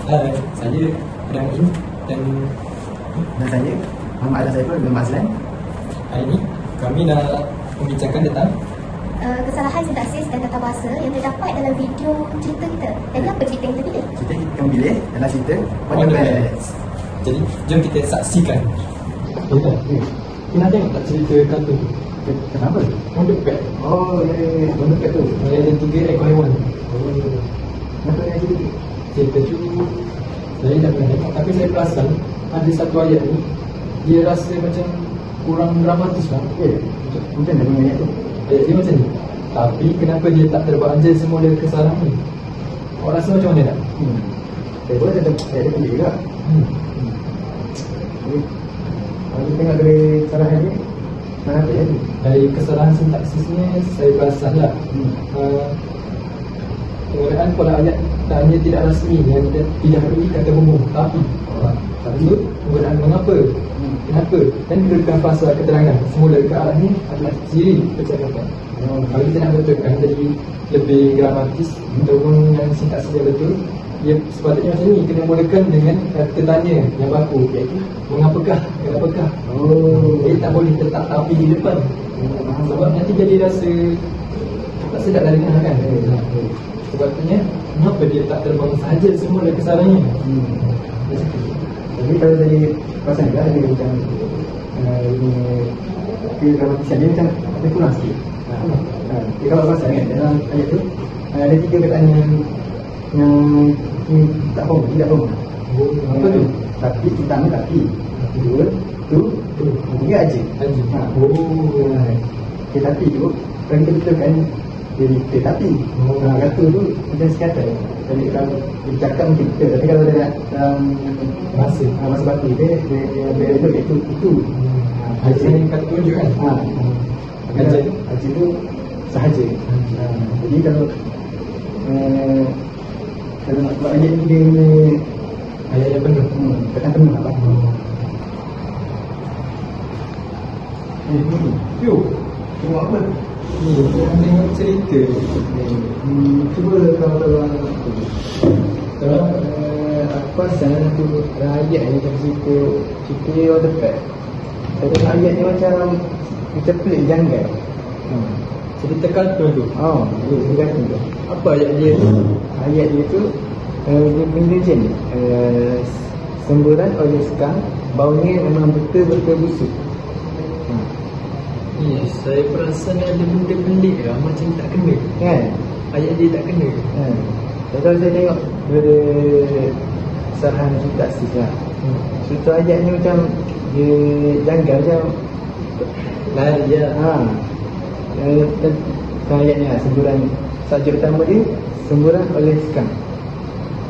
Saya Rahim dan saya Muhammad Azhar Saiful bin Mazlan. hari ini kami nak membincangkan tentang kesalahan sintaksis dan tata bahasa yang terdapat dalam video cerita kita. Jadi apa cerita yang kita pilih? Cerita kita pilih adalah cerita Wonderpets. Jadi jom kita saksikan. Kita tengok tak cerita kartun tu? Kenapa? Wonderpets. Oh, ya, Wonderpets tu. Yang ada 3 ekor haiwan. Kenapa yang cerita tu? Cerita tu saya dah pernah tengok, tapi saya perasan ada satu ayat ni dia rasa macam kurang dramatis lah. Macam mana ayat tu? Ayat dia macam ni. Tapi kenapa dia tak terbanja semula kesalahan ni? Awak rasa macam mana tak? Saya pun ada pendek juga. Jadi, kalau kita tengok dari kesalahan ni, mana apa ayat tu? Dari kesalahan sintaksisnya saya perasan lah. Penggunaan pola ayat tanya tidak rasmi yang tidak beri kata umum tapi satu penggunaan mengapa, kenapa dan kedudukan fasa keterangan semula ke arah ni adalah ciri percakapan. Kalau kita nak betulkan jadi lebih gramatis ataupun yang sintaksis yang betul, dia sepatutnya macam ni, kena mulakan dengan kata tanya yang baku, iaitu mengapakah, kenapakah. Jadi tak boleh letak tapi di depan, sebab nanti jadi rasa tak sedap dah dengar kan. Sebabnya kenapa dia tak terbang saja semula kesalahannya. Jadi kalau dari perasaan juga dia macam kegramatisian dia macam ada kurang sikit. Kalau perasaan kan dalam ayat tu ada 3 perkataan yang tak faham, tidak faham. Apa tu? Tapi, pertama tapi, kedua tu, ketiga aja. Tetapi tu kalau kita betulkan jadi tetapi kata tu macam sekata. Jadi kalau dia cakap mungkin betul, tapi kalau dia masa baku dia betul itu Haji ni kata tunjuk kan? Haji tu sahaja. Jadi kalau nak buat ayat ni dia ayat yang penuh, kata penuh apa? Yuk, Tengok apa? tengok cerita. Cuba kalau apa sana tu ayat ni cerita Wonderpets. Tapi ayat ni macam pelik janggal. Cerita kartun tu. Dia tu. Apa ayat dia tu? Ayat dia tu dia punya macam ni. Semburan oleh skam, baunya memang betul-betul busuk. Yes, saya perasan ada benda pelik lah, macam tak kena. Kan? Ayat dia tak kena. Dan kalau saya tengok dari kesalahan sintaksis lah. Cerita ayat ni macam dia janggal macam Lari lah. Ayat ni lah, semburan. Subjek utama dia semburan oleh skam.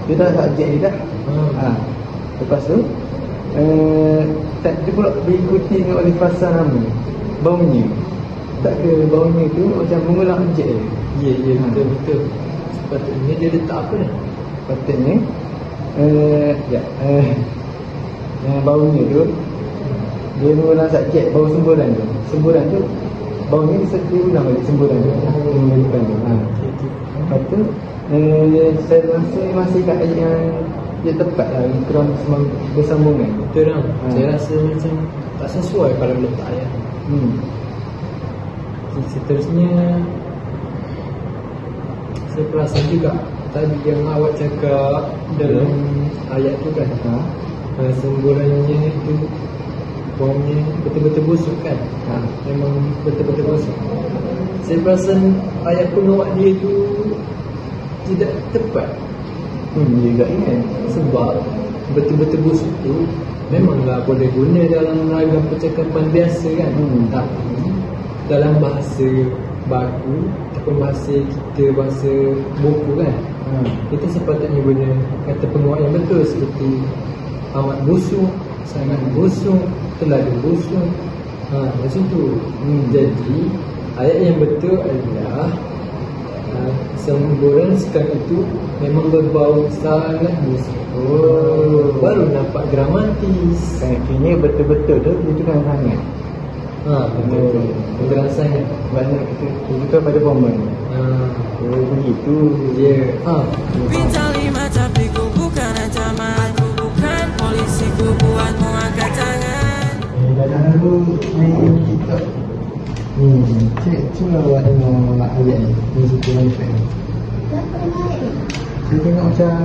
Dia dah subjek dia dah. Lepas tu dia pula diikuti oleh fasa nama, baunya. Tak ke baunya tu macam mengulang objek dia. Ya, betul. Sepatutnya dia letak apa ni? Patutnya baunya tu dia mengulang subjek bau semburan tu. Semburan tu baunya dia ulang balik semburan tu. Depan tu. Lepas tu saya rasa masih kat ayat yang dia tepat lah, kurang bersambungan. Betul lah. Saya rasa macam tak sesuai kalau letak ayat. Seterusnya saya perasan juga tadi yang awak cakap dalam ayat tu kan, semburannya itu baunya betul-betul busuk kan. Memang betul-betul busuk. Saya perasan ayat penuh dia tu tidak tepat. Juga ingat Sebab betul-betul busuk tu memanglah boleh guna dalam ragam percakapan biasa kan. Tapi dalam bahasa baku ataupun bahasa kita, bahasa buku kan, kita sepatutnya guna kata penguat yang betul seperti amat busuk, sangat busuk, terlalu busuk. Macam tu. Jadi ayat yang betul adalah semburan sekarang itu memang berbau sangat busuk. Baru nampak gramatis. Kini betul-betul tu itu kan sangat. Betul. Betul sangat. Banyak kita tunjukkan pada momen. Begitu. Ya. Bintang 5 tapi ku bukan ancaman. Lalu main TikTok. Cuba awak tengok ayat ni. Ni situ mana tak? Kenapa dengan ayat ni? Saya tengok macam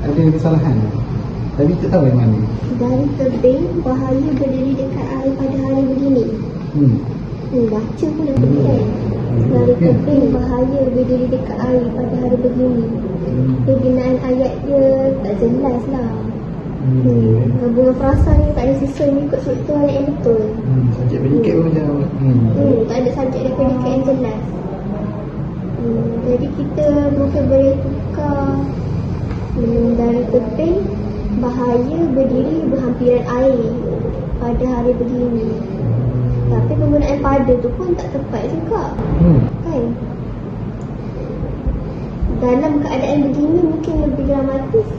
ada kesalahan. Tapi tak tahu yang mana. Dari tebing, bahaya berdiri dekat air pada hari begini. Baca pun dah pergi kan. Dari tebing, bahaya berdiri dekat air pada hari begini. Penggunaan ayat dia tak jelas lah. Gabungan frasa ni tak ada susun ikut struktur ayat yang betul. Subjek predikat pun macam Tak ada subjek dan predikat yang jelas. Jadi kita mungkin boleh tukar dari tebing, bahaya berdiri berhampiran air pada hari begini. Tapi penggunaan pada tu pun tak tepat juga. Kan? Dalam keadaan begini mungkin lebih dramatis.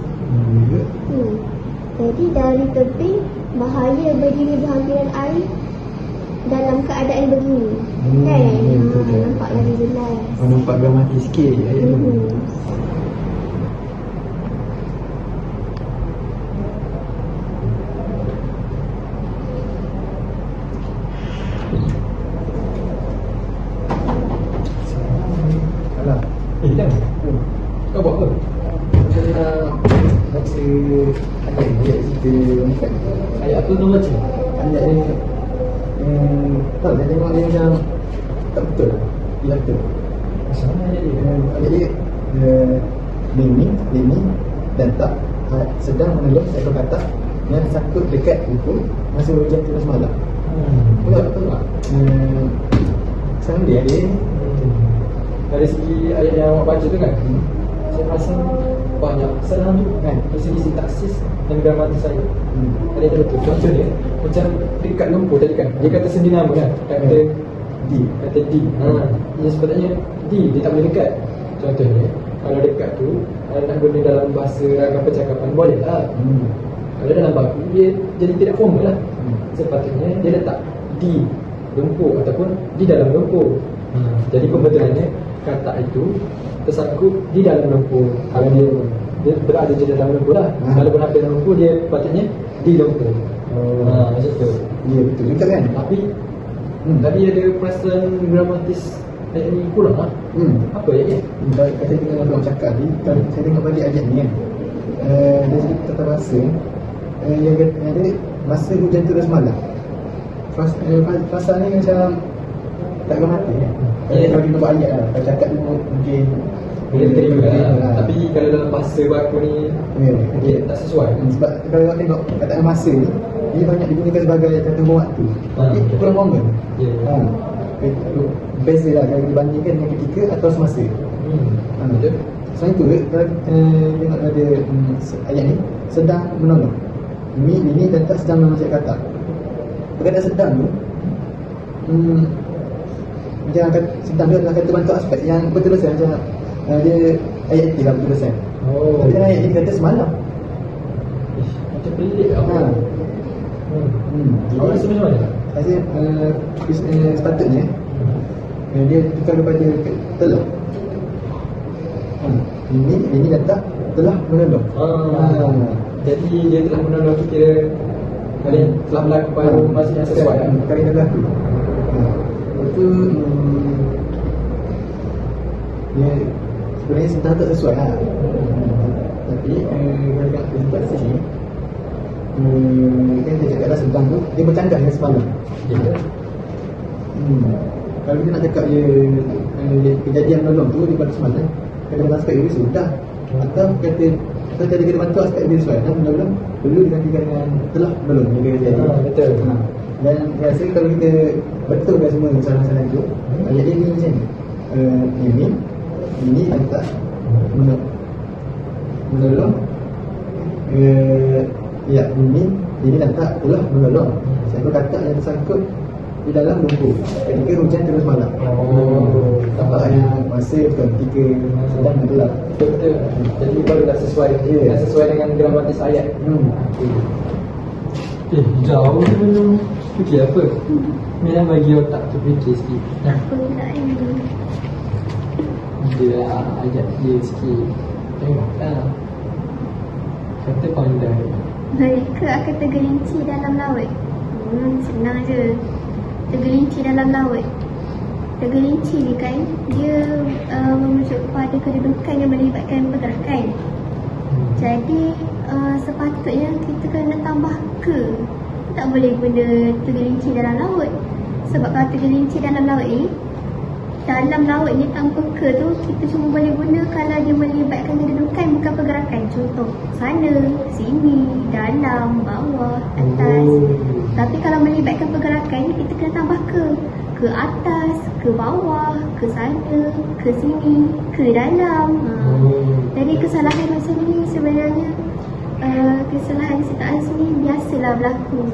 Jadi dari tebing, bahaya berdiri berhampiran air dalam keadaan begini. Kan? Nampak lagi jelas. nampak dramatis sikit ayat tu. Alah. Dah. Kau buat apa? Saya baca ayat cerita lengkap. Ayat apa kau baca? Ayat ni tak, saya tengok dia macam tak betul. Tidak betul. Macam mana ayat dia? Ayat dia Lini dan tak sedang menelung seekor katak yang sangkut dekat buku masa hujan turun semalam. Betul tak? Sama dia Dari segi ayat yang awak baca tu kan, saya rasa banyak kesalahan tu kan, dari segi sintaksis dan gramatis saya. Ada yang tak betul. Contohnya macam dekat lumpur tadi kan, dia kata sendiri nama kan, kata D. Dia sepatutnya D, dia tak boleh dekat. Contohnya kalau dekat tu, kalau nak guna dalam bahasa ragam percakapan boleh lah. Kalau dalam baku dia jadi tidak formal lah. Sepatutnya dia letak di lumpur ataupun di dalam lumpur. Jadi pembetulannya kata itu tersangkut di dalam lumpur. Kalau dia berada di dalam lumpur lah. Kalau berada dalam lumpur dia patutnya di lumpur. Macam tu. Ya betul juga kan. Tapi tadi ada perasaan gramatis ayat ni kurang lah. Apa ayat ni? Kalau kata tengok orang cakap ni, kalau saya tengok balik ayat ni kan, dari segi tata bahasa yang ada masa hujan turun semalam. Fasa ni macam tak gramatik kan. Kalau kita buat ayat lah, kalau cakap tu mungkin Boleh terima lah. Tapi kalau dalam bahasa baku ni dia tak sesuai. Sebab kalau awak tengok kataan masa ni, dia banyak digunakan sebagai tempoh waktu. Tapi kurang momen. Beza lah kalau dibandingkan dengan ketika atau semasa. Betul. Selain tu, kalau tengok ada ayat ni, sedang menolong. Ini dan tak sedang menolong kata. Perkataan sedang tu macam sedang tu adalah kata bantu aspek yang betul-betul macam dia ayat ni lah betul-betul. Tapi dalam ayat ni kata semalam. Macam pelik lah. Awak rasa macam mana? Saya sepatutnya dia tukar kepada telah. Ini datang telah menolong. Jadi dia telah menolong kita kali telah berlaku pada masa yang sesuai. Kali dah berlaku. Itu dia sebenarnya sudah tak sesuai lah. Tapi kalau nak tempat sini kan dia cakap dah sedang tu dia bercanggah dengan semalam. Kalau kita nak cakap dia kejadian menolong tu dia pada semalam, kata aspek dia sudah, atau kata kita bantu aspek dia sesuai dan mula-mula perlu digantikan dengan telah menolong dia kejadian. Betul. Dan saya rasa kalau kita betulkan semua kesalahan-kesalahan itu, ayat dia ni macam ni. Ini tak menolong. Ya, ini tak telah menolong. Satu kata yang tersangkut di dalam lumpur ketika hujan terus malam. Tampaknya masa ketika sedang gelap. Betul. Jadi baru dah sesuai. Dah sesuai dengan gramatis ayat. Jauh tu belum fikir apa. Memang bagi otak tu fikir sikit. Penggunaan dia. Dia ayat dia sikit. Tengok lah. Kata pandai. Mereka akan tergelincir dalam laut. Senang je. Tergelincir dalam laut. Tergelincir ni kan, dia merujuk pada kedudukan yang melibatkan pergerakan. Jadi sepatutnya kita kena tambah ke. Tak boleh guna tergelincir dalam laut. Sebab kalau tergelincir dalam laut ni, dalam laut ni tanpa ke tu, kita cuma boleh guna kalau dia melibatkan kedudukan bukan pergerakan. Contoh, sana, sini, dalam, bawah, atas. Tapi kalau melibatkan pergerakan, kita kena tambah ke atas, ke bawah, ke sana, ke sini, ke dalam. Jadi kesalahan macam ni sebenarnya kesalahan sintaks ni biasalah berlaku.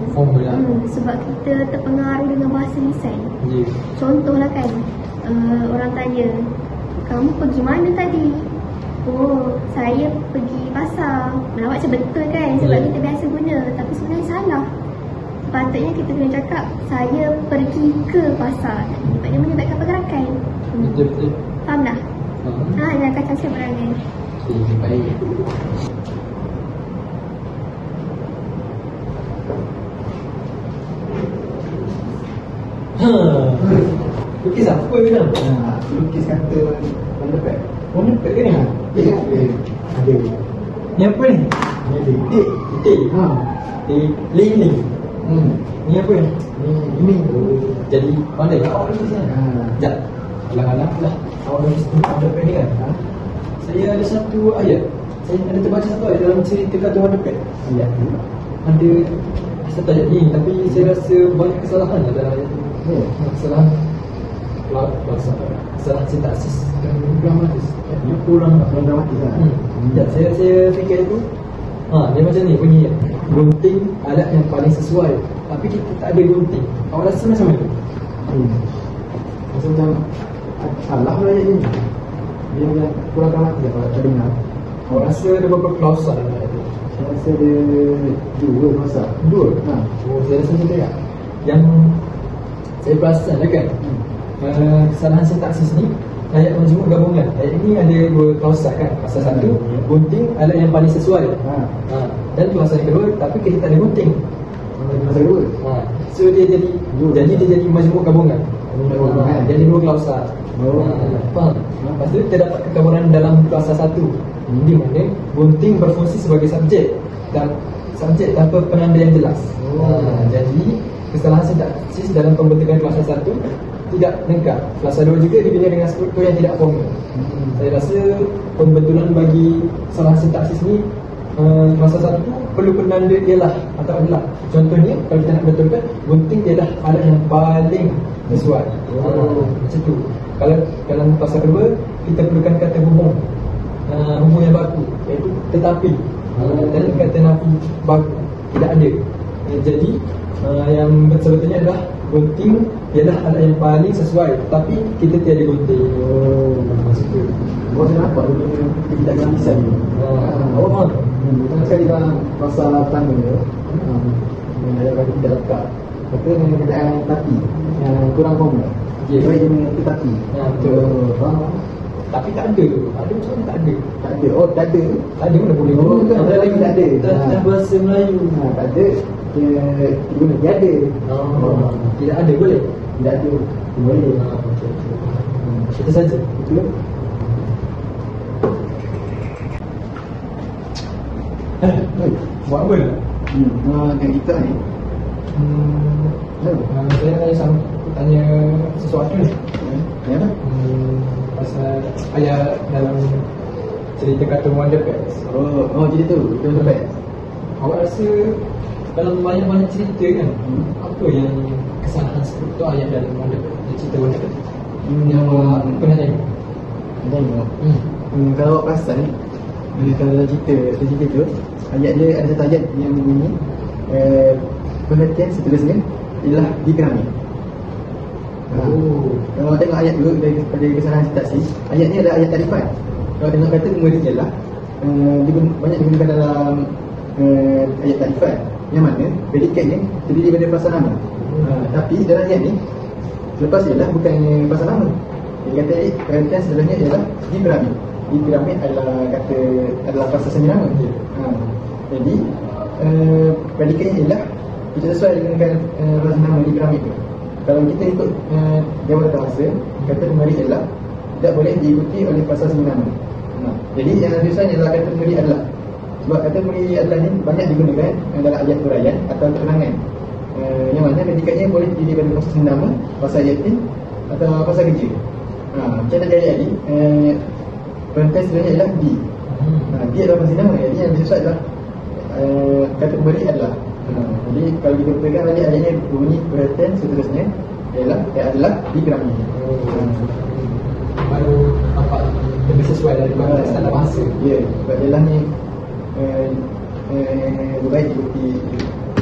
Sebab kita terpengaruh dengan bahasa lisan. Contohlah kan, orang tanya, kamu pergi mana tadi? Oh, saya pergi pasar. Melawat macam betul kan, sebab kita biasa guna. Tapi sebenarnya salah. Sepatutnya kita kena cakap, saya pergi ke pasar. Sebab dia melibatkan pergerakan. Betul-betul. Faham tak? Jangan kacau seberangan. Baik. Lukis apa ke ni? Lukis kata Wonderpad. Wonderpad ke ni? Ada. Ni apa ni? Ni ada titik. Link ni. Ni apa ni? Ini. Jadi pandai tak awak lukis ni? Sekejap. Alang-alang lah awak lukis Wonderpad ni kan? Saya ada satu ayat. Saya ada terbaca satu ayat dalam cerita kata Wonderpad. Ayat tu ada satu ayat ni, tapi saya rasa banyak kesalahan lah dalam ayat tu. Kesalahan bahasa, kesalahan sintaksis dan gramatis. Dia kurang dramatis lah. Saya fikir tu dia macam ni bunyi, gunting alat yang paling sesuai, tapi kita tak ada gunting. Awak rasa macam mana? Macam salah lah ayat ni. Dia macam kurang dramatis lah kalau tak dengar. Awak rasa ada berapa klausa dalam ayat tu? Saya rasa dia 2 masa. 2? Saya rasa macam tu ya. Yang saya perasan lah kan, kesalahan sintaksis ni, ayat majmuk gabungan. Ayat ni ada 2 klausa kan. Klausa 1, gunting alat yang paling sesuai. Dan klausa yang kedua, tapi kita tak ada gunting. Klausa 2. So dia jadi majmuk gabungan. Jadi 2 klausa. Faham? Lepas tu terdapat kekabaran dalam klausa 1, di mana gunting berfungsi sebagai subjek dan subjek tanpa penanda yang jelas. Jadi kesalahan sintaksis dalam pembentukan klausa 1 tidak lengkap. Klausa 2 juga dibina dengan struktur yang tidak formal. Saya rasa pembentulan bagi kesalahan sintaksis ni, klausa 1 tu perlu penanda ialah atau adalah. Contohnya kalau kita nak betulkan, gunting ialah alat yang paling sesuai. Macam tu. Kalau dalam klausa 2 kita perlukan kata hubung yang baku, iaitu tetapi. Dan kata nafi baku tidak ada. Jadi yang sebetulnya adalah gunting ialah alat yang paling sesuai, tapi kita tiada gunting. Maksud tu. Buat kenapa kita tidak dengan lisan ni? Faham? Tengah sekali dalam masa pertama ni, ada kata tidak lekat. Kata dengan keadaan tapi yang kurang formal. Baik dia dengan tetapi. Betul. Faham? Tapi tak ada. Ada macam mana tak ada? Tak ada. Oh, tak ada. Tak ada mana boleh Oh, guna. ada lagi tak ada. Dalam bahasa Melayu. Tak ada. Dia guna tiada. Tidak ada boleh? Tidak ada. Boleh. Itu saja. Betul. Buat apa lah? Yang kita ni. Saya tanya sesuatu ni. Ya. Pasal ayat dalam cerita kata Wonderpad. Oh jadi tu. Itu Wonderpad. Awak rasa dalam banyak-banyak cerita kan, apa yang kesalahan struktur ayat dalam Wonderpad, cerita Wonderpad yang awak pernah tengok? Tengok. Kalau awak perasan, kalau dalam cerita tu, ayat dia ada satu ayat yang bunyi pengertian seterusnya ialah dikerami. Kalau tengok ayat tu daripada kesalahan sintaksis, ayat ni ada ayat tarifan. Kalau tengok kata pengertian lah, dia banyak digunakan dalam ayat tarifan, yang mana predikatnya terdiri daripada pasal nama. Tapi dalam ayat ni selepas ialah bukannya pasal nama. Dia kata pengertian seterusnya ialah dikerami. Dikerami adalah pasal semi nama. Jadi predikatnya ialah tidak sesuai digunakan bahasa nama di piramid tu. Kalau kita ikut jawatan bahasa, kata pemberi adalah tidak boleh diikuti oleh pasal semi nama. Jadi yang susahnya adalah kata pemberi adalah. Sebab kata pemberi adalah ni banyak digunakan dalam ayat huraian atau keterangan. Yang mana ketikanya boleh diri pada pasal semi nama, pasal yatim atau pasal kerja. Macam nak jadi adik, perintah sebenarnya adalah di. Dia adalah pasal nama. Jadi yang sesuai adalah kata pemberi adalah. Jadi kalau kita pegang tadi ayatnya bunyi perhatian seterusnya adalah di piramid. Baru nampak lebih sesuai daripada standar bahasa. Ya, sebab dalam ni lebih baik diikuti.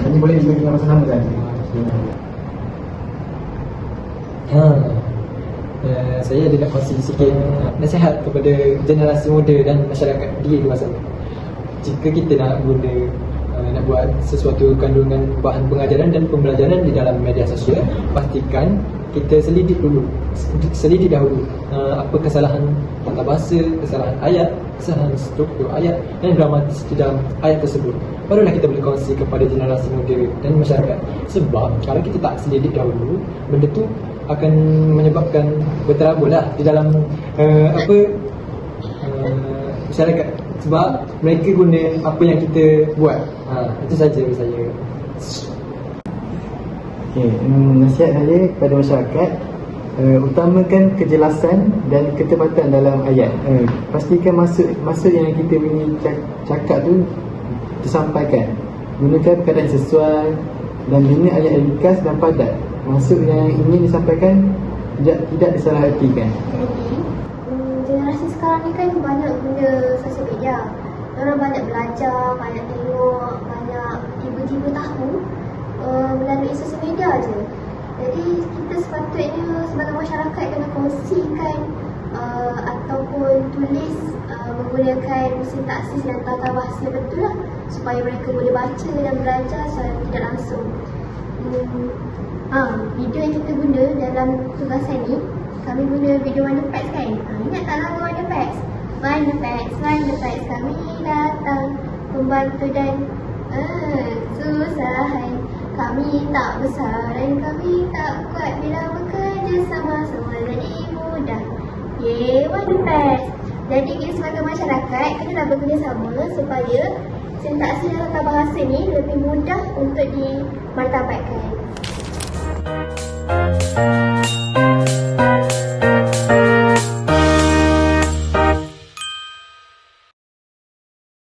Hanya boleh diikuti dengan masa nama saja. Saya ada nak kongsi sikit nasihat kepada generasi muda dan masyarakat di luar sana. Jika kita nak buat sesuatu kandungan bahan pengajaran dan pembelajaran di dalam media sosial, pastikan kita selidik dahulu apa kesalahan tata bahasa, kesalahan ayat, kesalahan struktur ayat dan gramatis di dalam ayat tersebut. Barulah kita boleh kongsi kepada generasi muda dan masyarakat. Sebab kalau kita tak selidik dahulu, benda tu akan menyebabkan berterabur lah di dalam masyarakat. Sebab mereka guna apa yang kita buat. Itu saja dari saya. Nasihat saya kepada masyarakat, utamakan kejelasan dan ketepatan dalam ayat. Pastikan maksud yang kita ingin cakap tu tersampaikan. Gunakan perkataan yang sesuai dan bina ayat yang ringkas dan padat. Maksud yang ingin disampaikan tidak disalahartikan. Generasi sekarang ni kan banyak guna sosial media. Orang banyak belajar, banyak tengok, banyak tiba-tiba tahu melalui sosial media je. Jadi kita sepatutnya sebagai masyarakat kena kongsikan ataupun tulis menggunakan sintaksis dan tata bahasa betul lah, supaya mereka boleh baca dan belajar secara tidak langsung. Video yang kita guna dalam tugasan ni, kami guna video Wonderpads kan? Ingat tak lagu Wonderpads? Wonderpads kami datang membantu dan susahan. Kami tak besar dan kami tak kuat bila bekerja sama-sama jadi mudah. Wonderpads. Jadi kita sebagai masyarakat kena bekerjasama supaya sintaksis dan tata bahasa ni lebih mudah untuk dimartabatkan.